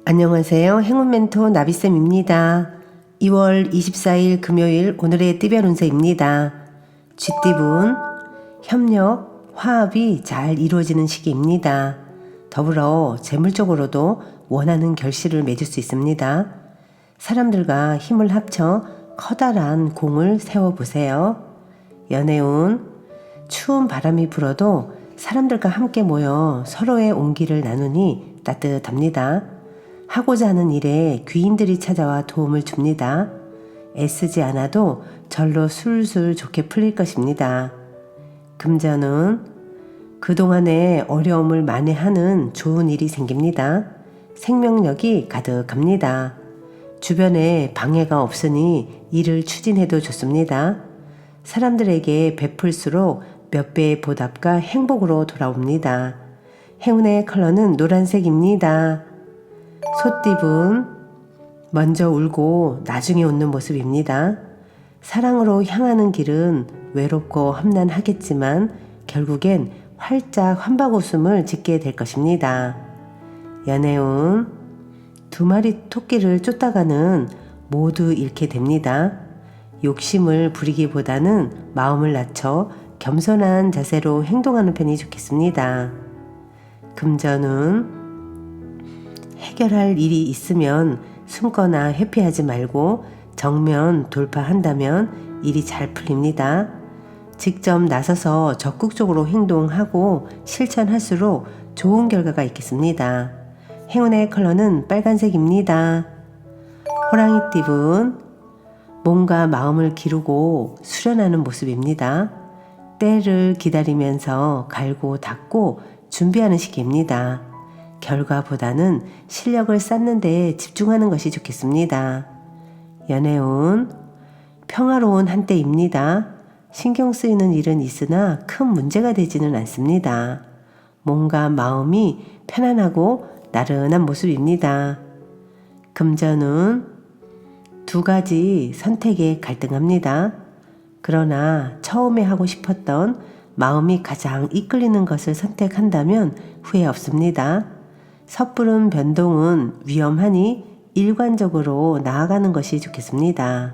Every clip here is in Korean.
안녕하세요. 행운멘토 나비쌤입니다. 2월 24일 금요일 오늘의 띠별 운세입니다. 쥐띠분, 협력, 화합이 잘 이루어지는 시기입니다. 더불어 재물적으로도 원하는 결실을 맺을 수 있습니다. 사람들과 힘을 합쳐 커다란 공을 세워보세요. 연애운, 추운 바람이 불어도 사람들과 함께 모여 서로의 온기를 나누니 따뜻합니다. 하고자 하는 일에 귀인들이 찾아와 도움을 줍니다. 애쓰지 않아도 절로 술술 좋게 풀릴 것입니다. 금전은 그동안의 어려움을 만회하는 좋은 일이 생깁니다. 생명력이 가득합니다. 주변에 방해가 없으니 일을 추진해도 좋습니다. 사람들에게 베풀수록 몇 배의 보답과 행복으로 돌아옵니다. 행운의 컬러는 노란색입니다. 소띠분, 먼저 울고 나중에 웃는 모습입니다. 사랑으로 향하는 길은 외롭고 험난하겠지만 결국엔 활짝 한바구음을 짓게 될 것입니다. 연애운, 두 마리 토끼를 쫓다가는 모두 잃게 됩니다. 욕심을 부리기보다는 마음을 낮춰 겸손한 자세로 행동하는 편이 좋겠습니다. 금전운, 해결할 일이 있으면 숨거나 회피하지 말고 정면 돌파한다면 일이 잘 풀립니다. 직접 나서서 적극적으로 행동하고 실천할수록 좋은 결과가 있겠습니다. 행운의 컬러는 빨간색입니다. 호랑이띠분, 몸과 마음을 기르고 수련하는 모습입니다. 때를 기다리면서 갈고 닦고 준비하는 시기입니다. 결과보다는 실력을 쌓는 데 집중하는 것이 좋겠습니다. 연애운, 평화로운 한때입니다. 신경 쓰이는 일은 있으나 큰 문제가 되지는 않습니다. 몸과 마음이 편안하고 나른한 모습입니다. 금전운, 두 가지 선택에 갈등합니다. 그러나 처음에 하고 싶었던 마음이 가장 이끌리는 것을 선택한다면 후회 없습니다. 섣부른 변동은 위험하니 일관적으로 나아가는 것이 좋겠습니다.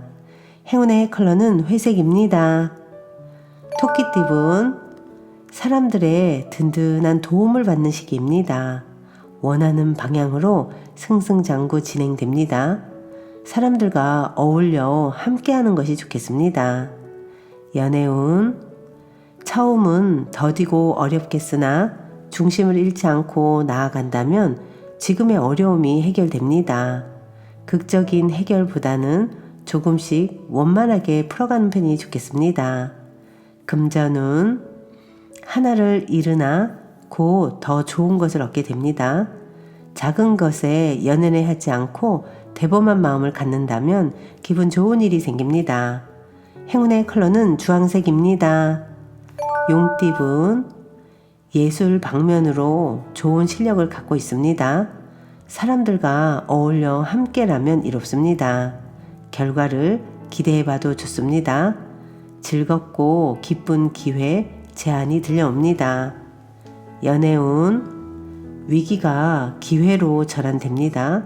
행운의 컬러는 회색입니다. 토끼띠분, 사람들의 든든한 도움을 받는 시기입니다. 원하는 방향으로 승승장구 진행됩니다. 사람들과 어울려 함께하는 것이 좋겠습니다. 연애운, 처음은 더디고 어렵겠으나 중심을 잃지 않고 나아간다면 지금의 어려움이 해결됩니다. 극적인 해결보다는 조금씩 원만하게 풀어가는 편이 좋겠습니다. 금전운, 하나를 잃으나 곧 더 좋은 것을 얻게 됩니다. 작은 것에 연연해하지 않고 대범한 마음을 갖는다면 기분 좋은 일이 생깁니다. 행운의 컬러는 주황색입니다. 용띠분, 예술 방면으로 좋은 실력을 갖고 있습니다. 사람들과 어울려 함께라면 이롭습니다. 결과를 기대해봐도 좋습니다. 즐겁고 기쁜 기회, 제안이 들려옵니다. 연애운, 위기가 기회로 전환됩니다.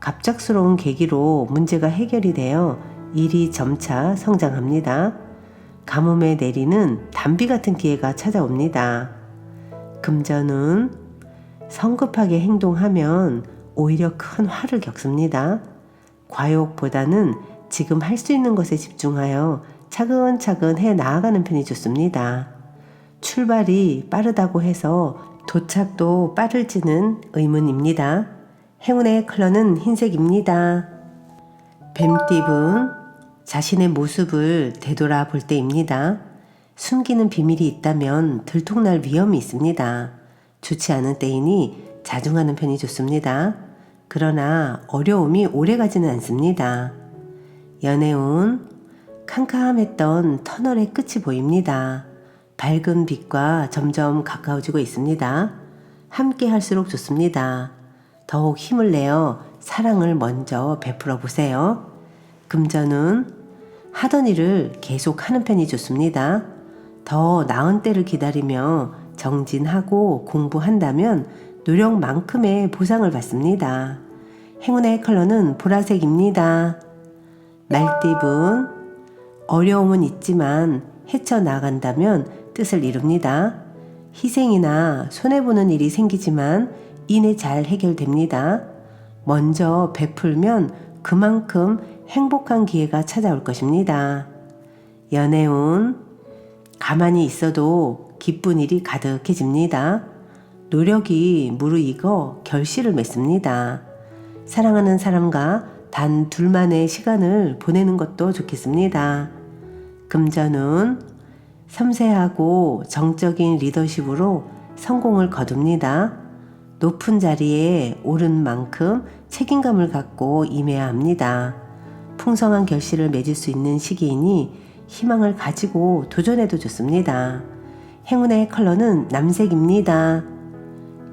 갑작스러운 계기로 문제가 해결이 되어 일이 점차 성장합니다. 가뭄에 내리는 단비 같은 기회가 찾아옵니다. 금전운, 성급하게 행동하면 오히려 큰 화를 겪습니다. 과욕보다는 지금 할 수 있는 것에 집중하여 차근차근 해 나아가는 편이 좋습니다. 출발이 빠르다고 해서 도착도 빠를지는 의문입니다. 행운의 컬러는 흰색입니다. 뱀띠분, 자신의 모습을 되돌아볼 때입니다. 숨기는 비밀이 있다면 들통날 위험이 있습니다. 좋지 않은 때이니 자중하는 편이 좋습니다. 그러나 어려움이 오래가지는 않습니다. 연애운, 캄캄했던 터널의 끝이 보입니다. 밝은 빛과 점점 가까워지고 있습니다. 함께 할수록 좋습니다. 더욱 힘을 내어 사랑을 먼저 베풀어 보세요. 금전은 하던 일을 계속 하는 편이 좋습니다. 더 나은 때를 기다리며 정진하고 공부한다면 노력만큼의 보상을 받습니다. 행운의 컬러는 보라색입니다. 말띠분, 어려움은 있지만 헤쳐나간다면 뜻을 이룹니다. 희생이나 손해보는 일이 생기지만 이내 잘 해결됩니다. 먼저 베풀면 그만큼 행복한 기회가 찾아올 것입니다. 연애운, 가만히 있어도 기쁜 일이 가득해집니다. 노력이 무르익어 결실을 맺습니다. 사랑하는 사람과 단 둘만의 시간을 보내는 것도 좋겠습니다. 금전운, 섬세하고 정적인 리더십으로 성공을 거둡니다. 높은 자리에 오른 만큼 책임감을 갖고 임해야 합니다. 풍성한 결실을 맺을 수 있는 시기이니 희망을 가지고 도전해도 좋습니다. 행운의 컬러는 남색입니다.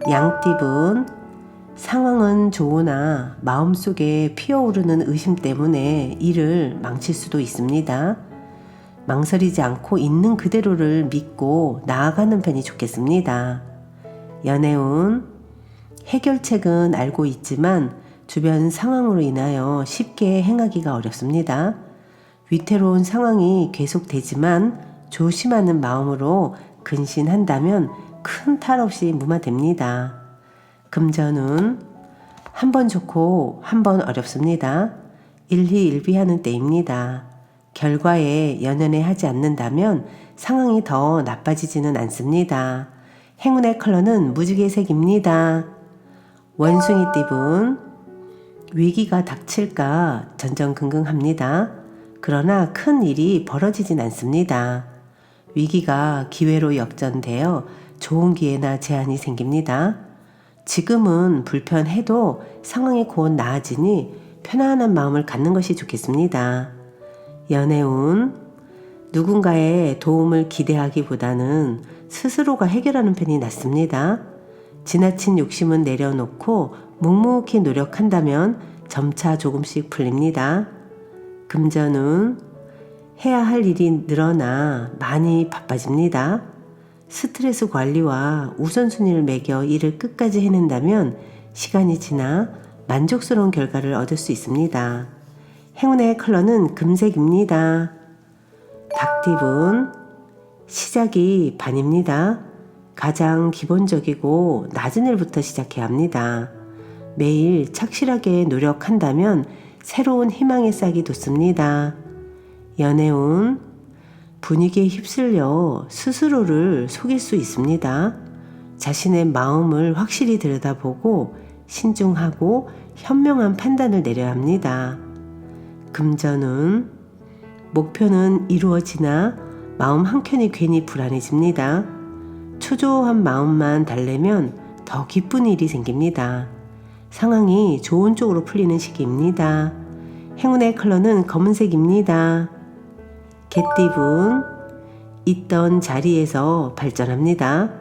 양띠분, 상황은 좋으나 마음속에 피어오르는 의심 때문에 일을 망칠 수도 있습니다. 망설이지 않고 있는 그대로를 믿고 나아가는 편이 좋겠습니다. 연애운, 해결책은 알고 있지만 주변 상황으로 인하여 쉽게 행하기가 어렵습니다. 위태로운 상황이 계속되지만 조심하는 마음으로 근신한다면 큰 탈 없이 무마됩니다. 금전운, 한 번 좋고 한 번 어렵습니다. 일희일비하는 때입니다. 결과에 연연해 하지 않는다면 상황이 더 나빠지지는 않습니다. 행운의 컬러는 무지개색입니다. 원숭이띠분, 위기가 닥칠까 전전긍긍합니다. 그러나 큰 일이 벌어지진 않습니다. 위기가 기회로 역전되어 좋은 기회나 제한이 생깁니다. 지금은 불편해도 상황이 곧 나아지니 편안한 마음을 갖는 것이 좋겠습니다. 연애운, 누군가의 도움을 기대하기보다는 스스로가 해결하는 편이 낫습니다. 지나친 욕심은 내려놓고 묵묵히 노력한다면 점차 조금씩 풀립니다. 금전운, 해야 할 일이 늘어나 많이 바빠집니다. 스트레스 관리와 우선순위를 매겨 일을 끝까지 해낸다면 시간이 지나 만족스러운 결과를 얻을 수 있습니다. 행운의 컬러는 금색입니다. 닭띠분, 시작이 반입니다. 가장 기본적이고 낮은 일부터 시작해야 합니다. 매일 착실하게 노력한다면 새로운 희망의 싹이 돋습니다. 연애운, 분위기에 휩쓸려 스스로를 속일 수 있습니다. 자신의 마음을 확실히 들여다보고 신중하고 현명한 판단을 내려야 합니다. 금전운, 목표는 이루어지나 마음 한켠이 괜히 불안해집니다. 초조한 마음만 달래면 더 기쁜 일이 생깁니다. 상황이 좋은 쪽으로 풀리는 시기입니다. 행운의 컬러는 검은색입니다. 개띠분, 있던 자리에서 발전합니다.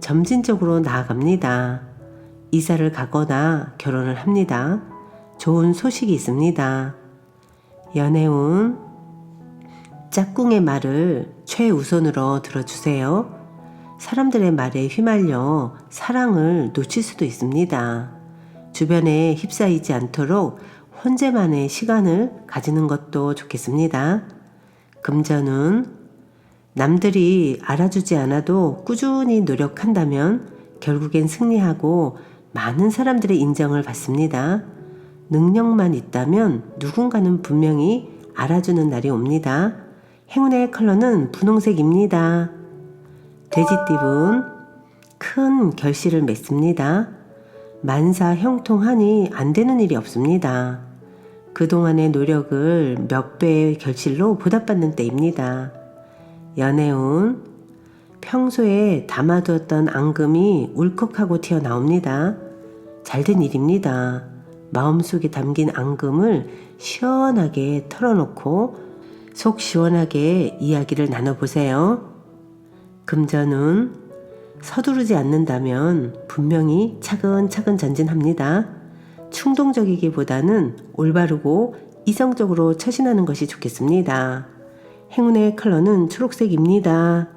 점진적으로 나아갑니다. 이사를 가거나 결혼을 합니다. 좋은 소식이 있습니다. 연애운, 짝꿍의 말을 최우선으로 들어주세요. 사람들의 말에 휘말려 사랑을 놓칠 수도 있습니다. 주변에 휩싸이지 않도록 혼자만의 시간을 가지는 것도 좋겠습니다. 금전운, 남들이 알아주지 않아도 꾸준히 노력한다면 결국엔 승리하고 많은 사람들의 인정을 받습니다. 능력만 있다면 누군가는 분명히 알아주는 날이 옵니다. 행운의 컬러는 분홍색입니다. 돼지띠분, 큰 결실을 맺습니다. 만사 형통하니 안 되는 일이 없습니다. 그동안의 노력을 몇 배의 결실로 보답받는 때입니다. 연애운, 평소에 담아두었던 앙금이 울컥하고 튀어나옵니다. 잘된 일입니다. 마음속에 담긴 앙금을 시원하게 털어놓고 속 시원하게 이야기를 나눠보세요. 금전운, 서두르지 않는다면 분명히 차근차근 전진합니다. 충동적이기보다는 올바르고 이성적으로 처신하는 것이 좋겠습니다. 행운의 컬러는 초록색입니다.